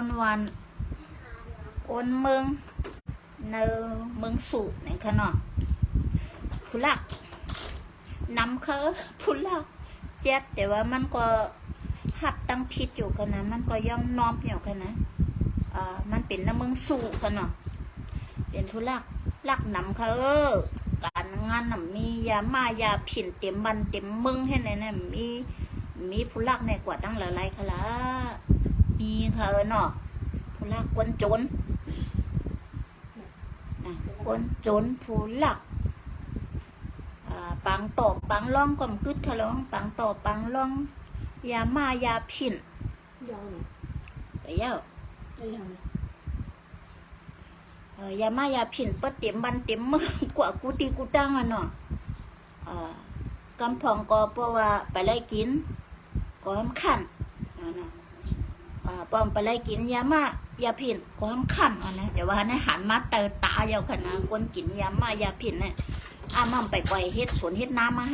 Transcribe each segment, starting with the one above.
นวันอ้นเมืองในเมืองสูบนี่ค่ะเนาะผู้ลักนำเขาผู้ลักเจ็ดแต่ว่ามันก็หัดตั้งผิดอยู่กันนะมันก็ย่อมน้อมอยู่กันนะมันเป็นน้ำเมืองสูบค่ะเนาะเป็นผู้ลักนำเขาการงานน่ะมียามายาผินเต็มบันเต็มมึงให้ไหนเนี่ยมีผู้ลักในกว่าตั้งหลายๆค่ะละมีค่ะเนาะผู้ลักคนจนนะคนจนผู้ลักปังตอบปังล่องก็มกึดค่ะล่องปังตอบปังล่องยามายาผินไปเย้ายามายาผินเปิดเต็มบันเต็มมือกว่ากูตีกูตั้งอ่ะเนาะกำพองก็เพราะว่าไปไล่กินก็ทำขันเนาะปอมไปไล่กินยายาผินก็ทำขันนะเดี๋ยวว่าในหันมาเตอตาเยาขนาดคนกินยายาผินเนี่ยมั่มไปไกวเฮ็ดสวนเฮ็ดน้ำมา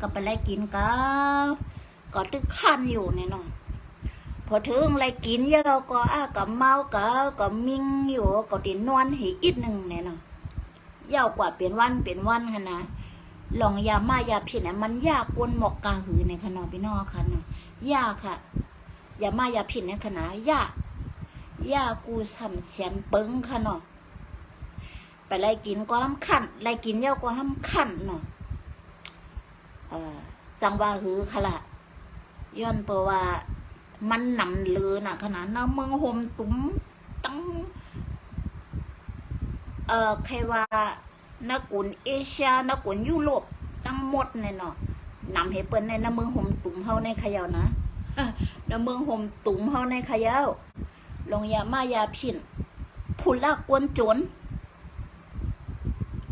ก็ไปไล่กินก็ตึกขันอยู่เนี่ยเนาะพอถึงไล่กินเยอะก็ก็เมาก็มิ่งอยู่ก็ตินอนให้อีกหนึ่งเนี่ยเนาะยาวกว่าเป็นวันค่ะนะลองยายาผิดเนี่ยมันยากวนหมอกกาหือในขณะพี่น้องค่ะเนาะยากค่ะยาผิดในขณะยากูทำเสียนปึ้งค่ะเนาะไปไล่กินก็ห้ามขันไล่กินเยอะก็ห้ามขันเนาะจังว่าหือค่ะละย้อนเพราะว่ามันนำเลือน่ะขนาดน้ำเมืองโฮมตุ้มตั้งใครว่านักกุนเอเชียนักกุนยุโรปทั้งหมดเนี่ยเนาะนำให้เปิ้นในน้ำเมืองโฮมตุ้มเฮาในขยาวนะน้ำเมืองโฮมตุ้มเฮาในขยาวลงยาผินผู้ลากกวนโจร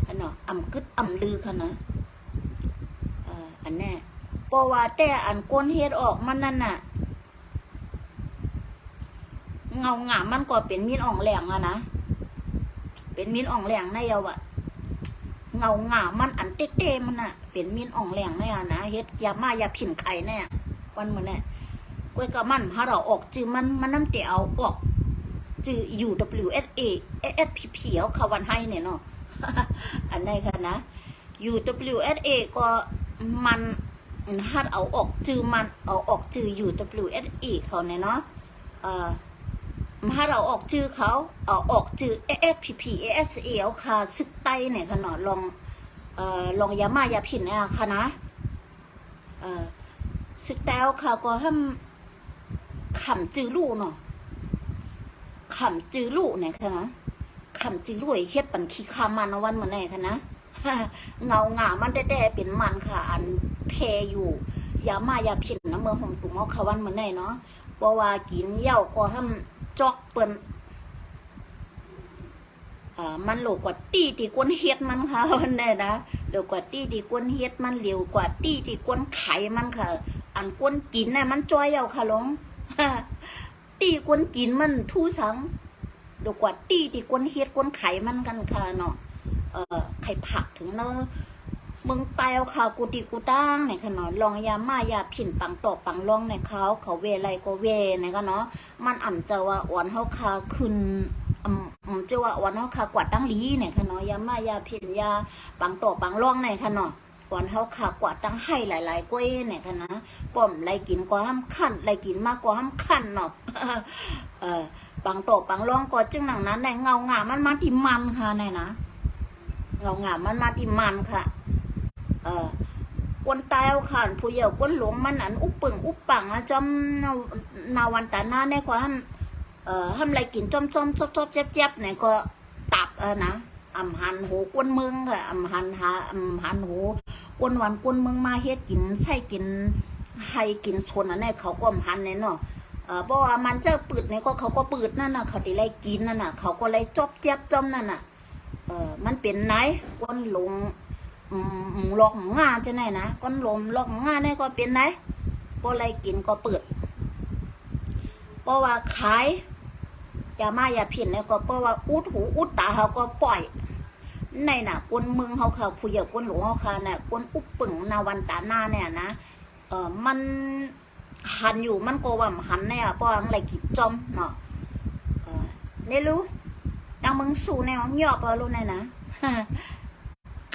อันเนาะกึดลือค่ะนะอันแน่เพราะว่าแต่อันกวนเฮ็ดออกมันนั่นน่ะเงาหงามันก็เป็นมีดอ่องแหลงอะนะเป็นมีดอ่องแหลงในเยาวะเงาหงามันอันเต้ๆมันน่ะเป็นมีดอ่องแหลงในอะนะเฮ็ดยาผินไข่เนี่ยวันเหมือนเนี่ยก้อยก็มันถ้าเราออกจื่อมันน้ำเตี๋ยวออกจื่อ UWSA SPP เอาเขาวันให้เนี่ยเนาะ อันนี้ค่ะนะ UWSA ก็มันถ้าเอาออกจื่อมันเอาออกจื่อ UWSA เขาเนี่ยเนาะถ้าเราออกจื่อเขาเอาออกจื่อ AFPP ASA เอาค่ะซึกไตเนี่ยค่ะเนาะลองยาผินเนี่ยค่ะนะซึกไตเอาค่ะก็ทำขำจื่อลู่เนาะขำจื่อลู่เนี่ยค่ะนะขำจื่อลู่เฮ็ดปันขี้คามันวันเหมือนไหนค่ะนะเงาหงามันแต่เป็นมันค่ะอันเพอยู่ยาผินนะเมืองหงตุ่มเอาค่ะวันเหมือนไหนเนาะเพราะว่ากินเหย้าก็ทำจอกเปิ้นมันโหลกว่าตี้ที่ก้นเฮ็ดมันค่ะวันนี้นะเดี๋ยวกว่าตี้ที่ก้นเฮ็ดมันเหลวกว่าตี้ที่ก้นไข่มันค่ะอันก้นกินน่ะมันจ้อยเอาค่ะลงตี้ก้นกินมันทู่สังเดี๋ยวกว่าตี้ที่ก้นเฮ็ดก้นไข่มันกันค่ะเนาะไข่ผักถึงเนาะมึงไปเอาข่าวกูตีกูตั้งเนี่ยค่ะเนาะลองยาผินปังตอกปังล่องในเขาเวไรก็เวเนี่ยก็เนาะมันจะว่าอ่อนเขาคาขึ้นจะว่าอ่อนเขาคากวาดตั้งลีเนี่ยค่ะเนาะยาผินยาปังตอกปังล่องเนี่ยค่ะเนาะอ่อนเขาคากวาดตั้งให้หลายๆก้อยเนี่ยค่ะนะป้อมไรกินก็ห้ามขั้นไรกินมากก็ห้ามขั้นเนาะปังตอกปังล่องก็จึงหนังนั้นในเงาหงามันมาที่มันค่ะเนี่ยนะเงาหงามันมาที่มันค่ะคนตายเอาขานผู้เยาว์คนหลงมันอันอุปปึงอุปปังจอมนาวันตาหน้าในความทำอะไรกินจอมซบเจ็บเนี่ยก็ตับนะหันหูกวนเมืองค่ะหันหูกวนวันกวนเมืองมาเฮ็ดกินใส่กินให้กินชนอันนี้เขาก็หันเนี่ยเนาะเพราะว่ามันเจ้าปืดเนี่ยก็เขาก็ปืดนั่นน่ะเขาที่ไล่กินนั่นน่ะเขาก็ไล่จบเจ็บจอมนั่นน่ะมันเป็นไหนกวนหลงหลอกง่าจะไหนนะก้อนลมหลอกง่าเนี่ยก็เป็นไหนก็อะไรกินก็เปิดเพราะว่าขายยาผินเนี่ยก็เพราะว่าอุดหูอุดตาเขาก็ปล่อยในน่ะคนเมืองเขาค่ะผู้ใหญ่คนหลวงเขาค่ะเนี่ยคนอุปปึงนาวันตาหน้าเนี่ยนะมันหันอยู่มันก็ว่าหันเนี่ยเพราะอะไรกินจอมเนาะ ได้รู้ดังมึงสู้แนวหยอบเอารู้ไหนนะ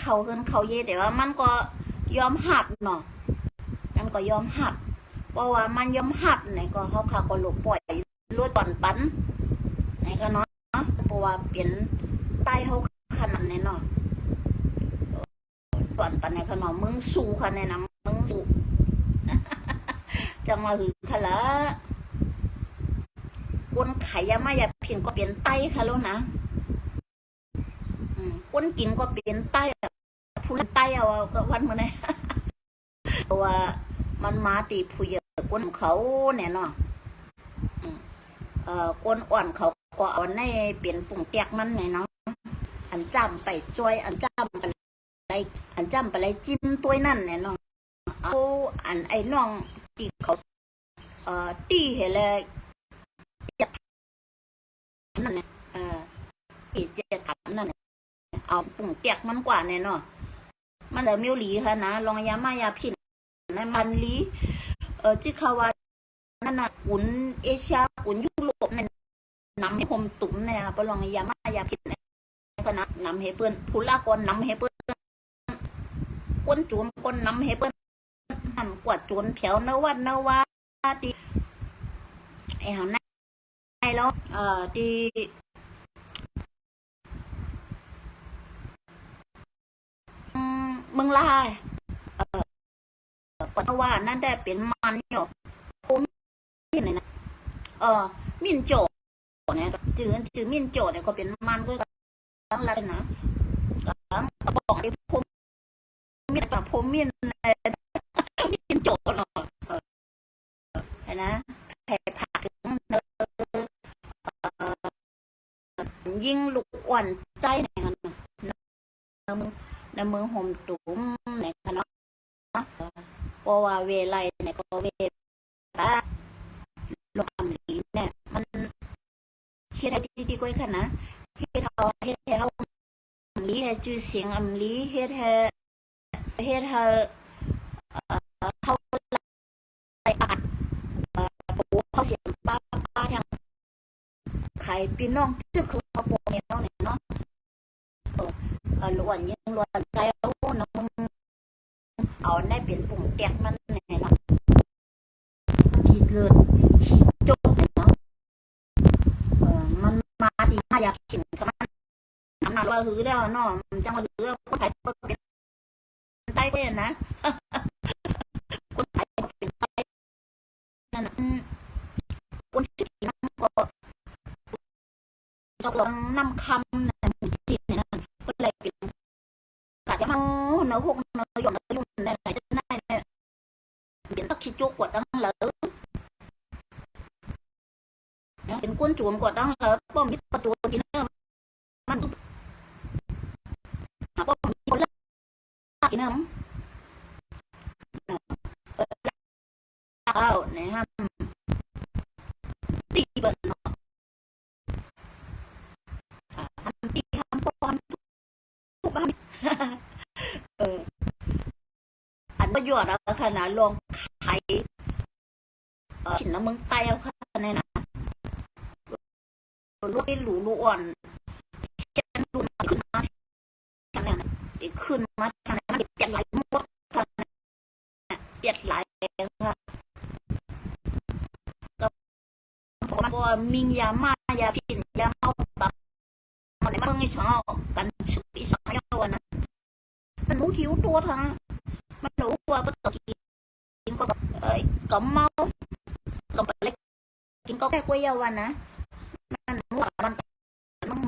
เขาเกินเขาเย่แต่ว่ามันก็ยอมหัดเนาะมันก็ยอมหัดเพราะว่ามันยอมหัดไหนก็เขาก็หลบปล่อยลวดตอนปันไหนก็เนาะเพราะว่าเปลี่ยนใต้เขาขนาดไหนเนาะตอนปันไหนขนาดมึงสู้ขนาดไหนนะมึงสู้ จะมาหือขะละคนไข่ยามาอย่าเพียนก็เปลี่ยนไตค่ะแล้วนะคนกินก็เปลี่ยนไตผู้เล่นไตเอาก็วันเมื่อไง เพราะว่ามันมาตีผู้เยอะคนเขาเนี่ยเนาะคนอ่อนเขาก็เอาในเปลี่ยนปุ่งเตียกมันเนี่ยเนาะอันจำไปจอยอันจำไปอะไรอันจำไปอะไรจิ้มตัวนั่นเนี่ยเนาะเอาอันไอ้น้องตีเขาตีเห็นเลยนั่นเนี่ยอีเจถามนั่นเนี่ยเอาปุ่งเตียกมันกว่าเนี่ยเนาะมันเลยมิวหลีค่ะนะลองยามายาพินในมันลีจิคาวานั่นน่ะขุนเอเชียขุนยุโรปเนี่ยนำให้ผมตุ๋มเนี่ยปลองยามายาพินเนี่ยก็นะนำให้เปิ้นผู้ลากรนำให้เปิ้นก้นโจรก้นนำให้เปิ้นทำกวาดโจรแผวเนวันเนวาดีไอ้หาไอ้แล้วดีเมืองลายปะว่านั่นได้เป็นมันอยู่ผมมินเนี่ยนะมินโจเนี่ยจือมินโจเนี่ยก็เป็นมันก็ตั้งไรนะตั้งบอกไอ้ผมมินกับผมมินโจเนาะเห็นนะแผ่ผักยิ่งลูกอ่อนใจเนี่ยนะในเมืองห่มตุ้มเนี่ยเนาะเพราะว่าเวลัยเนี่ยก็เวลาลงอำลีเนี่ยมันเฮ็ดให้ดีๆก็ขนาดเฮ็ดให้เขาอำลีให้ชื่อเสียงอำลีเฮ็ดให้เขาไล่อ่านปู่เขาเสียงป้าทางใครพี่น้องชื่อคือเขาโปเนี่ยเนาะล้วนยังล้วนใจเอาเนาะเอาได้เปลี่ยนปุ่มเตียกมันเนี่ยเนาะขี้เกิดขี้โจกเนาะมันมาดีมาอยากกินกับมันน้ำหนักเราหือแล้วเนาะมันจังมาหือคนไทยก็เป็นไตก็เนี่ยนะคนไทยก็เป็นไตนั่นน่ะคนชื่อนั่นก็จะลองนำคำเนี่ยหมู่จีนเนี่ยก็เลยเป็นกาดยังเนื้อหกเนื้อหยดเนื้อยุ่นเนี่ยจะได้เนี่ยเป็นตักขี้จุกกว่าดังเลยเป็นก้นจูนกว่าดังเลยป้อมมิตรตัวกินเนื้อมันป้อมมิตรคนละกินเนื้อเอาเนี่ยฮะตีเปิดเนาะทำตีทำป้อมทุกบ้านอันประโยชน์เราขนาดลองไข่ขินน้ำมึงไตเอาค่ะเนี่ยนะลูกไอ้หลูลูอ่อนเช่นลูกขึ้นมาทางนี้นะขึ้นมาทางนั้นเปลี่ยนไหลหมดทางนี้เปลี่ยนไหลค่ะก็บอกว่ามิงยามายาพินยาเมาแบบมันมึงไอ้สองกันชุบอีสองยาวนะมันรู้หิวตัวทั้งมันรู้ว่าปกติกินก็ก็เมาก็ไปเล็กกินก็แค่กล้วยยาวันนะมันมั่วมัน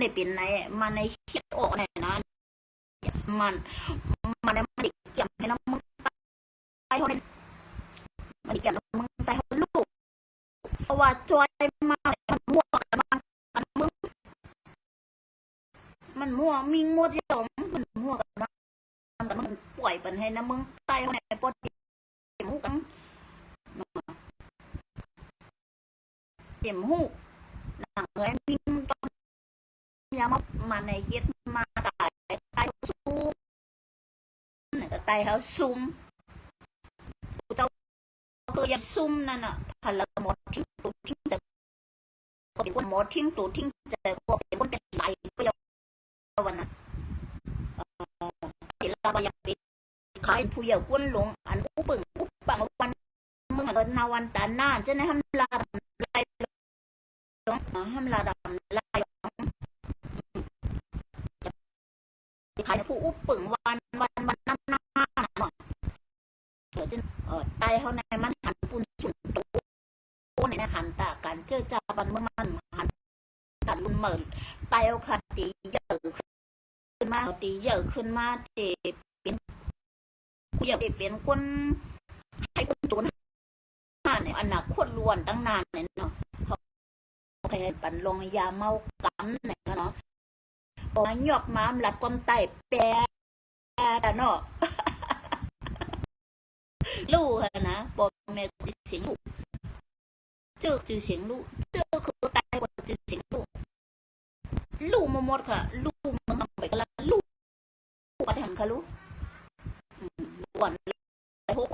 ได้เป็นไหนมันในคิดออกไหนนะมันได้มันได้เกี่ยมให้น้ำมึงตายเขาเนี่ยมันได้เกี่ยมน้ำมึงตายเขาลูกเพราะว่าจอยมามันมั่วมันมึงมันมั่วมิงมั่วที่สองมันมั่วกันนะมันป่วยเป็นให้น้ำมึงตายเขาเนี่ยปวดเจ็บหูกันเจ็บหูหนังเอ้ยมิงต้องยามาในเฮ็ดมาตายซุ่มเนี่ยก็ตายเขาซุ่มเจ้าตัวยาซุ่มนั่นน่ะพลังหมดทิ้งจะ ก็เป็นคนหมอทิ้งตัวทิ้งใจก็เป็นคนเป็นไหลก็ยังวันนะเดี๋ยวเราอยากไปขายผู้เยาว์ก้นหลงอันอุปึงอุปังวันมึงเอินนาวันตาหน้าจะในห้ามลาดำไล่ห้ามลาดำไล่ขายผู้อุปึงวันน้ำหน้าเนาะเดี๋ยวจะไตเขาในมันหันปูนสุนตัวในหันตาการเจอจาบันเมื่อมันหันตัดลุ่นเหมือนไตเอาขาตีเยอะขึ้นมาตีเยอะขึ้นมาตีเป็นผู้ใหญ่เป็นคนให้คนจุนห้าเนี่ยอนาคตล้วนตั้งนานเนี่ยเนาะเขาแค่ปั่นลงยาเมากำเนี่ยเนาะพอหยอกม้ามหลัดความไตแปรแต่เนาะลูกนะบอกแม่เสียงลูกเจอเสียงลูกเจอคือตายกว่าเจอเสียงลูกหมดค่ะลูกมันทำไปกันละลูกไปทำค่ะลูกวันไอ้พวก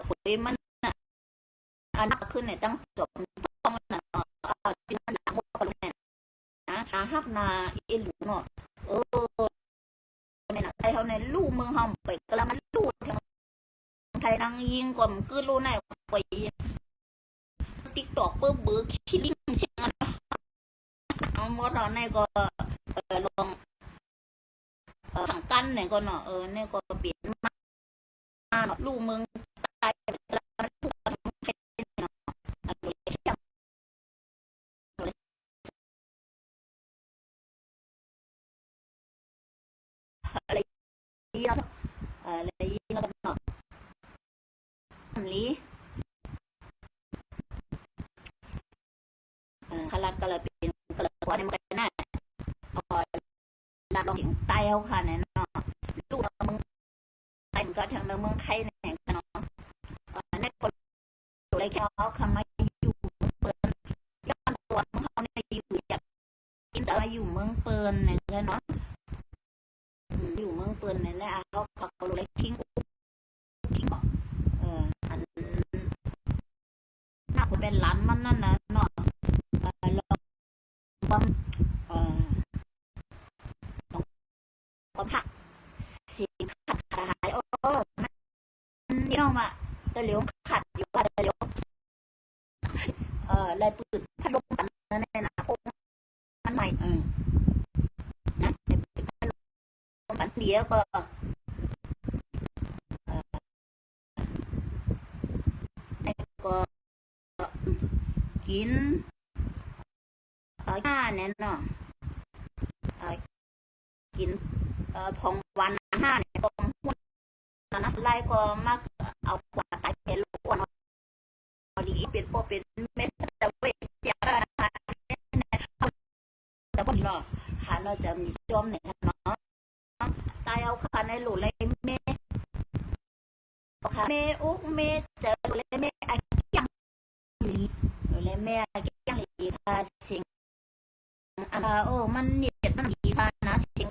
คุยมันนักขึ้นในตั้งจบต้องเป็นมันหลังหมดกันเลยนะฮักนาเอลูเนาะในไทยเขาในลูกเมืองห้องไปกันละมันลูกไทยนั่งยิงก่อนคือลูกไหนไปติ๊กตอกเปิ้ลเบอร์คิลิ่งเชียงเอาหมดในก็ลองถังกันเนี่ยก็เนาะเนี่ยก็เปลี่ยนมาเนาะลูกเมืองตายแล้วทุกคนใครเนาะอะไรเยอะอะไรเยอะเนาะทำลีขลัดก็เลยเป็นก็เลยว่าในมันน่ะลาดลงถึงไตเอาค่ะเนี่ยเนาะลูกมึงไตมันก็ทางเมืองไทยเนี่ยเนาะในคนอะไรแค่เขาคำมาอยู่เปิลย้อนตัวมึงเขาในอยู่อยากกินจะอยู่เมืองเปิลเนี่ยเนาะอยู่เมืองเปิลเนี่ยนะเขาเลยทิ้งอันน่าจะเป็นร้านมันนั่นนะเนาะความผักสีขัดขายนี่น้องมาตะเหลียวขัดอยู่กับตะเหลียวลายปืนพัดลมปั่นนั่นนะพวกมันใหม่นะพัดลมปั่นเดียวก็กินห้าเนี่ยเนาะกินพองวันห้าเนี่ยพองหุ้นนะไล่ก็มักเอากว่าตายเป็นลูกวันดีเป็นพอเป็นเม็ดแต่เวทยานะคะแต่พอดีเนาะหาเราจะมีจอมเนี่ยเนาะตายเอาขาในหลุดเลยเมค่ะเมอุกเมเจอเลยเมไอ้ยังเลยเมไอ้ยังลีค่ะสิงโอ้มันเนียดมันดีค่ะนะสิง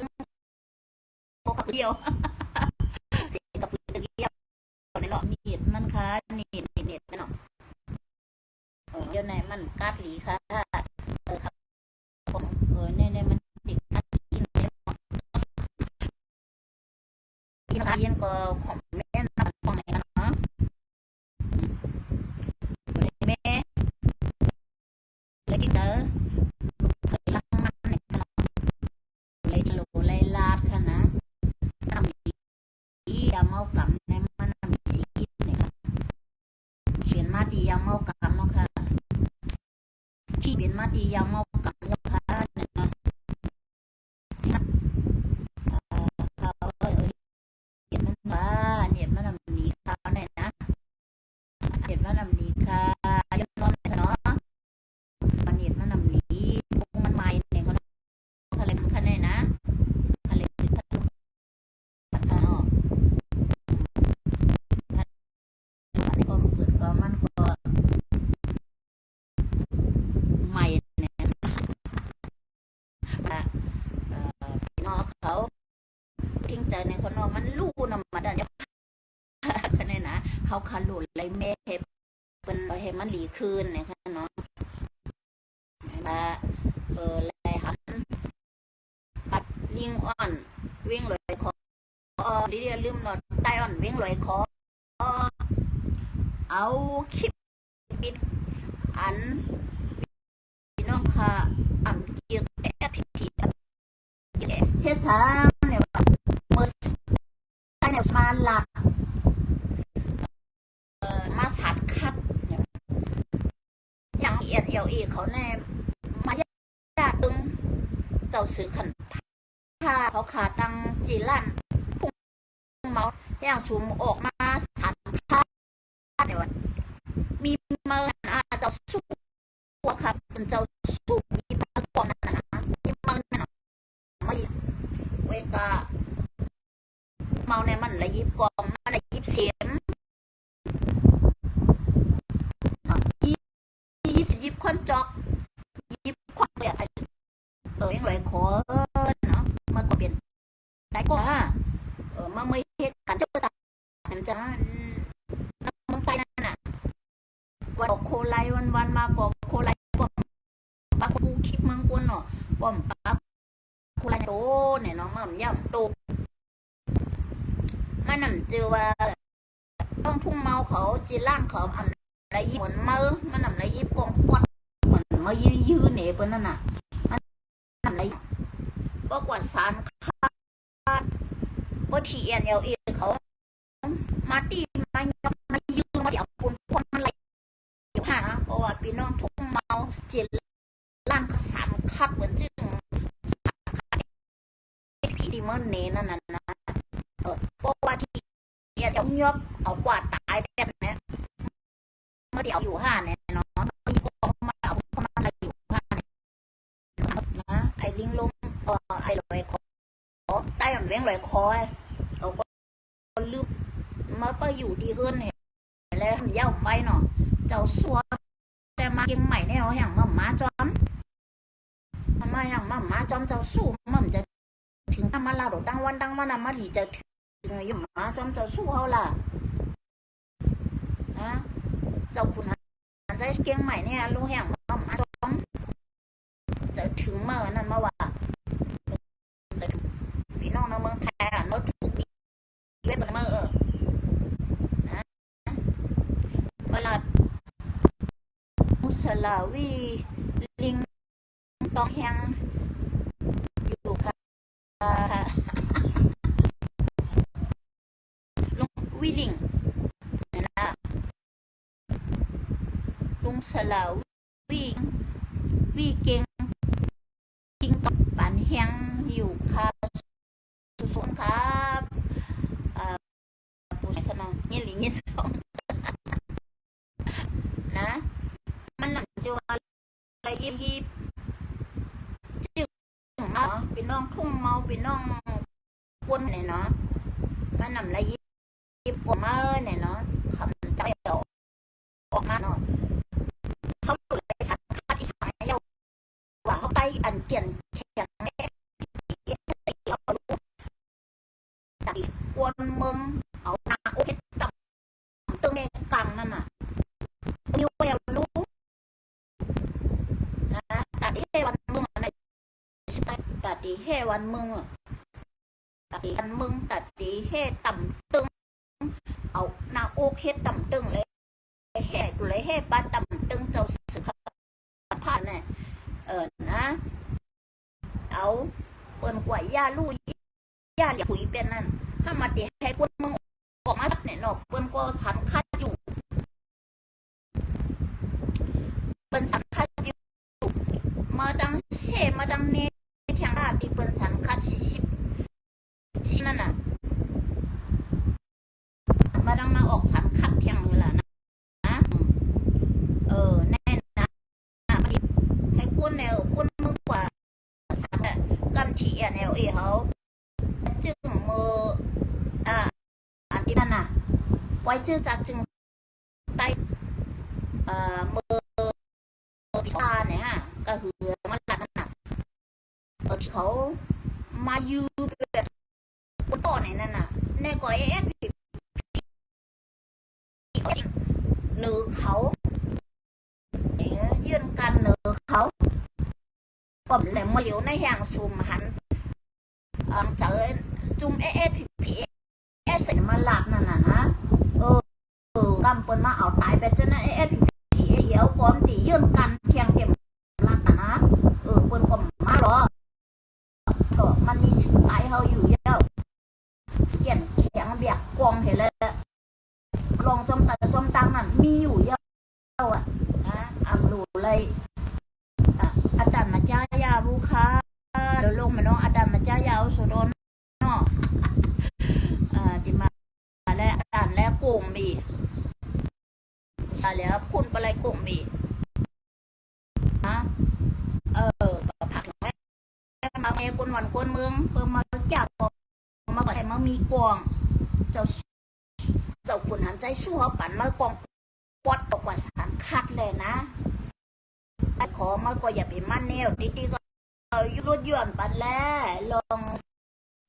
โอ้กับเดียวสิงกับเดียวในเนาะเนียดมันค่ะเนียดเนาะเดี๋ยวไหนมันกัดหลีค่ะครับผมในมันติดกัดกินเนี่ยกินอะไรยังก็ของแม่ของไหนเนาะแม่เลยกินเด้อเมากำในมันนำสีเนี่ยค่ะเขียนมาดียาเมากำเนาะค่ะขี้เป็นมาดียาเมากำเนาะค่ะเนี่ยเนาะเขาเห็นมันว่าเนี่ยมันนำดีเขาเนี่ยนะเห็นมันนำดีค่ะยอมรับเนาะมันเห็นมันนำดีพวกมันใหม่เนี่ยเขาอะไรมันคะแนนนะอะไรพัดลมพัดเนาะมันก็ใหม่เนี่ยพี่น้องเขาทิ้งใจในคนน้องมันลู่นำมาดันยักคะแนนนะเขาขาหลุดเลยแม่เป็นให้มันหลีคืนเนี่ยค่ะเนาะ ยิงอ่อนวิ่งลอยคอดิเดียลืมหนอดไตอ่อนวิ่งลอยคอเอาคลิปปิดอันพี่น้องค่ะอ่ำเกียกแอบผีเฮ็ดซ้ำเนี่ยเมื่อได้เนี่ยมาหลักมาสัดคัดอย่างเอียดเอียวอีเขาแน่มาญาติตึงเจ้าซื้อขันผ้าเขาขาดังจีลั่นพุ่งเมาอย่างสูงออกมาสันผ้าเนี่ยวันมีมาเจ้าสู้ค่ะเป็นเจ้าสู้มีปากกองนั่นนะมีมันนะไม่เวกาเมาในมันละยิบกองมันละยิบเสียงยิบคนจอกยิบควันแบบยังไรขอเนาะมันก็เปลี่ยนได้ก็มาไม่เห็นกันเจ้าตาเนี่ยจะมึงไปนั่นน่ะวันโคไลวันมาก็โคไลป้อมปากกูคิดมึงกวนเนาะป้อมปากโคไลโตเนี่ยเนาะมันย่ำโตมันนำเจอว่าต้องพุ่งเมาเขาจีร่างเขาอ่ำไรยิบเหมือนมือมันอ่ำไรยิบกองปวดเหมือนมายื้อเนี่ยเปิ้นนั่นน่ะมันอ่ำไรก็กว่าสารคาดว่า TNLA เขามาตีมายื้อมาเดี๋ยวปุ่นพวกมันไรอยู่ห่าเพราะว่าพี่น้องพุ่งเมาจีร่างสารคัดเหมือนจึงสารคัดพี่ดีมันเนนั่นน่ะนะเพราะว่าที่เอายบเอากวาดตายแทนเนี่ยเมื่อเดี๋ยวอยู่ห้าเนี่ยเนาะมีคนมาเอาคนมาอยู่ห้าเนี่ยนะไอ้ลิงลงไอ้ลอยคอได้อันเว้งลอยคอเอาก็ลืมมาไปอยู่ดีขึ้นเนี่ยแล้วมันย่าไปเนาะเจ้าซัวแต่มาเก่งใหม่เนี่ยเอาอย่างมาจอมมาอย่างมาจอมเจ้าสู้มันจะถึงทำมาลาดดังวันมาหลีจะถึงยิ่งมาจอมเจ้าสู้เขาล่ะนะเจ้าคุณใจเก่งใหม่เนี่ยรู้แห่งมาจอมจะถึงเมื่อนั้นมาว่าจะถึงพี่น้องในเมืองไทยโน้ตถูกเว็บเมื่อนะเวลามุสลาวีลิงตองแหงอยู่ค่ะลุงวิลิงนะลุงสลาวีเก่งจริงกับปานแหงอยู่ค่ะสุนครับผู้ชายขนาดนี้หลิงยี่สองนะมันหนังจะว่าอะไรยิบจึงเนาะพี่น้องพุ่งเมาพี่น้องกวนเนี่ยเนาะมันหนังอะไรยิบกว่ามาเนี่ยเนาะคำใจออกมาเนาะเขาอยู่ในสังกัดอีสานเยาว่าเขาไปอันเกียนแข่งแม่กวนมึงเอาหน้าโอเคต่ำตึงในกลางนั่นน่ะนิวเวลรู้นะตัดที่ให้วันมึงอะไรตัดที่ให้วันมึงตัดที่วันมึงตัดที่ให้ต่ำตึงเอาหน้าโอเคต่ำตึงเลยแห่กูเลยให้ป้าต่ำตึงเจ้าสึกผ้าเนี่ยนะเอาเปิ้นกว่าย่าลู่ย่าเหลี่ยคุยเป็นนั่นถ้ามาเดี๋ยวให้คนมึงออกมาสักเนี่ยเนาะเปิ้นก็สันคัดอยู่เปิ้นสันคัดอยู่มาดังเช่มาดังเนแทงอาดีเปิ้นสันคัดชินั่นน่ะมาดังมาออกสันคัดแทงเวลานะแน่นะให้คนแนวคนมึงกว่าสันเนี่ยกันที่NLAเขาจึงมืออันที่นั่นน่ะไว้ชื่อจากจึงไตมือพิธาเนี่ยฮะก็คือมันหลัดนั่นน่ะที่เขามายืมแบบคนต่อเนี่ยนั่นน่ะในก่อยเนื้อเขายื่นกันเนื้อเขาผมเลยมาเหลียวในแห่งซุ่มหัน เจอจุ่มพีเอสมาหลักนั่นน่ะนะกำเปิ้นมาเอาตายไปจนนะพีเหี่ยวก้อมตียื่นกันเทียงเต็มหลักนะเปิ้นก็มาหรอมันมีชื่อตายเฮาอยู่เยอะเสียนแข็งเบียกกองเห็นเลยลองจมตังนั่นมีอยู่เยอะอ่ะนะหลูเลยอาจารย์มาจ้ายาบุคาเดี๋ยวลงมาน้องอาจารย์มาจ้ายาสุดนเนาะที่มาแล้วอาจารย์แล้วกลุ่มบีแล้วคุณไปเลยกลุ่มบีนะผักแม่มาเอคนวันคนเมืองเพิ่มมาจากมาใส่มามีกวางเจ้าขุนหันใจสู้เขาปั่นมากองปอดตกว่าสารคัดเลยนะขอมาก็อย่าไปมั่นแนวดีๆก็ยุดย่อนปั่นแล้วลอง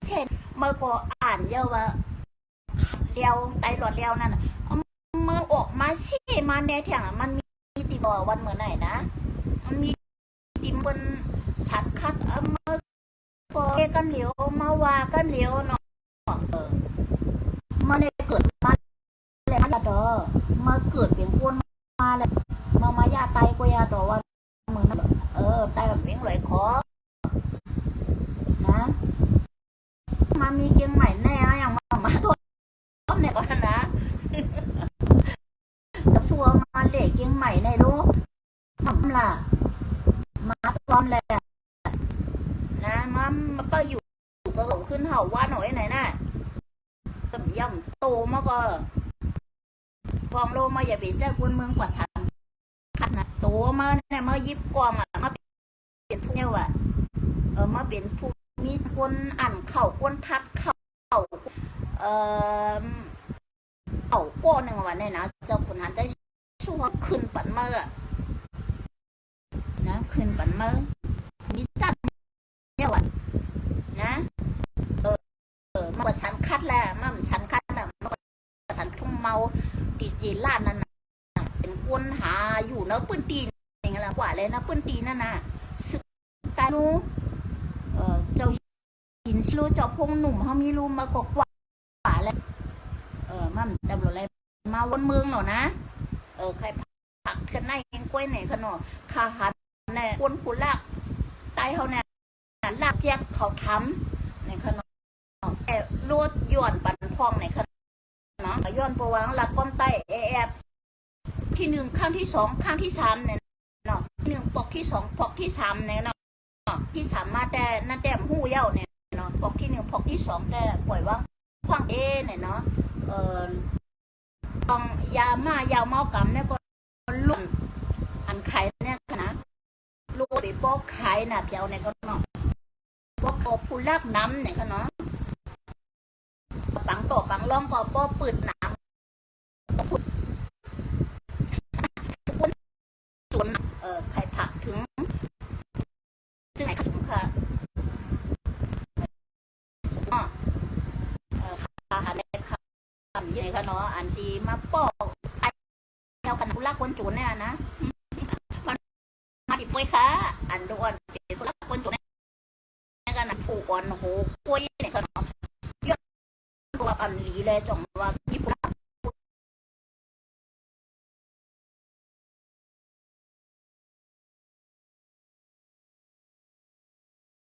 เช่นมาก็อ่านเยอะว่าเลี้ยวไตหลอดเลี้ยวนั่นมือออกมาสิมาแนวเถียงมันมีตีบอวันเหมือนไหนนะมันมีตีบนสารคัดมือก็กันเหลียวมาว่ากันเหลียวเนาะมาในเกิดมาแล้วมาดอมาเกิดเป็นคนมาแล้วมายาไตก็ยาดอว่าเหมือนไตแบบเป็นไหลคอนะมามีเกียงใหม่แน่อย่างมาตัวเนี่ยก่อนนะจะซัวมาเหล่เกียงใหม่ในรู้ทำล่ะมาตอนแหละนะมาเป้าอยู่ก็หลงขึ้นเห่าว่าหน่อยไหนน่ะต่ำย่ำโตมาก็ฟองโลมาอย่าเป็นเจ้าคนเมืองกว่าฉันขัดนะโตมาเนี่ยมายิบกวางมาเป็นผู้เนี่ยว่ะมาเป็นผู้มีคนอ่านเข่าคนทัดเข่าก้อนหนึ่งวันเนี่ยนะเจ้าขุนหันใจสู้ขึ้นปั่นเมื่อนะขึ้นปั่นเมื่อมีจัดเนี่ยว่ะนะมาฉันคัดแล้วมันฉันคัดน่ะมาฉันทุ่งเมาตีจีล้านนั่นน่ะเป็นคนหาอยู่เนาะปืนตีอย่างเงี้ยกว่าเลยนะปืนตีนั่นน่ะสึกตาลูเจ้าหินรู้เจ้าพงหนุ่มเขามีรูมากกว่าแล้วมันตำรวจอะไรมาวนเมืองเหรอนะใครผักกันในยังกล้วยไหนขนมขาหันเนี่ยคนผู้ลากตายเขาเนี่ยลากแจ็คเขาทำในขนมแต่ลวดย้อนปันพองในขนมย้อนประวังหลักก้มใต้ที่หนึ่งข้างที่สองข้างที่สามเนี่ยเนาะที่หนึ่งปอกที่สองปอกที่สามเนี่ยเนาะที่สามมาแต่นั่นแต่หู้เย้าเนี่ยเนาะปอกที่หนึ่งปอกที่สองแต่ปล่อยว่างขว้างเนี่ยเนาะต้องยายาวเมากำเนี่ยก็ลุ่นอันไข่เนี่ยนะลูกไปปอกไข่น่ะเพียวเนี่ยก็เนาะปอกผู้ลากน้ำเนี่ยก็เนาะปังต่อปังล่องก็ปอปืดน้ำจนไข่ผักถึงซึ่งไหนสมค่ะสมอาหารในคำยังไงคะเนาะอันดีมาปอกไอเท่ากันผู้ลักคนจุนเนี่ยนะมันมาดิบไว้ค่ะอันโดนเป็นผู้ลักคนจุนเนี่ยกันนะผูกอ่อนโหกล้วยเนี่ยค่ะเนาะยอดตัวอันหลีเลยจ่องว่าญี่ปุ่น